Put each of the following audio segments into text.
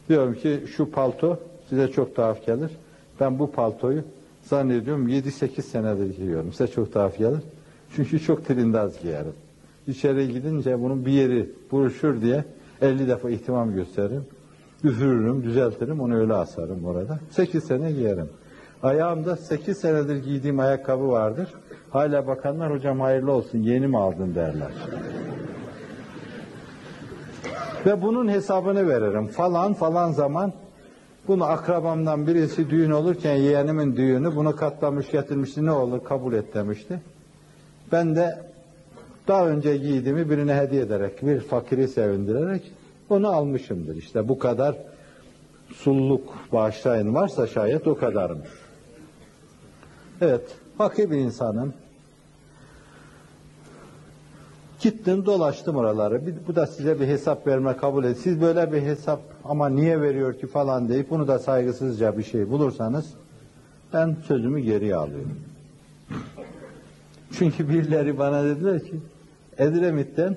Diyorum ki şu palto size çok tuhaf gelir. Ben bu paltoyu zannediyorum 7-8 senedir giyiyorum. Size çok tuhaf gelir. Çünkü çok trindaz giyerim. İçeri gidince bunun bir yeri buruşur diye 50 defa ihtimam gösteririm. Üfürürüm, düzeltirim, onu öyle asarım orada. 8 sene giyerim. Ayağımda 8 senedir giydiğim ayakkabı vardır. Hala bakanlar hocam hayırlı olsun yeni mi aldın derler. Ve bunun hesabını veririm. Falan zaman bunu akrabamdan birisi düğün olurken yeğenimin düğünü bunu katlamış getirmişti, ne olur kabul et demişti. Ben de daha önce giydiğimi birine hediye ederek, bir fakiri sevindirerek onu almışımdır. İşte bu kadar sulluk bağışlayın varsa şayet o kadarmış. Evet, fakir bir insanım. Gittim dolaştım oraları. Bu da size bir hesap verme kabul et. Siz böyle bir hesap ama niye veriyor ki falan deyip bunu da saygısızca bir şey bulursanız ben sözümü geriye alıyorum. Çünkü birileri bana dediler ki Edremit'ten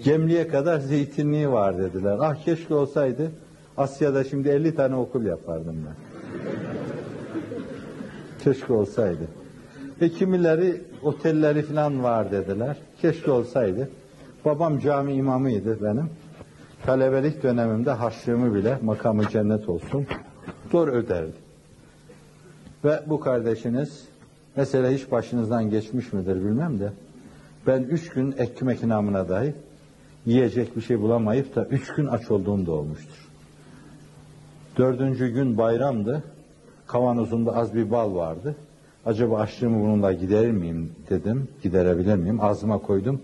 Gemli'ye kadar zeytinliği var dediler. Ah keşke olsaydı Asya'da şimdi 50 tane okul yapardım ben. Keşke olsaydı. Kimileri otelleri falan var dediler. Keşke olsaydı. Babam cami imamıydı benim. Talebelik dönemimde harçlığımı bile makamı cennet olsun doğru öderdi. Ve bu kardeşiniz mesela hiç başınızdan geçmiş midir bilmem de ben 3 gün ekmek namına dahi yiyecek bir şey bulamayıp da 3 gün aç olduğum da olmuştur. 4. gün bayramdı. Kavanozumda az bir bal vardı. Acaba açlığımı bununla giderir miyim dedim. Giderebilir miyim? Ağzıma koydum.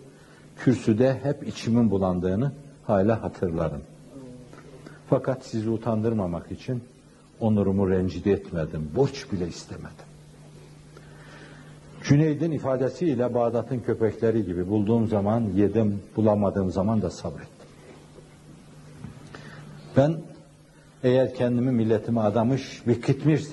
Kürsüde hep içimin bulandığını hala hatırlarım. Fakat sizi utandırmamak için onurumu rencide etmedim. Borç bile istemedim. Cüneyd'in ifadesiyle Bağdat'ın köpekleri gibi bulduğum zaman yedim, bulamadığım zaman da sabrettim. Ben eğer kendimi milletime adamış bir kitmirsem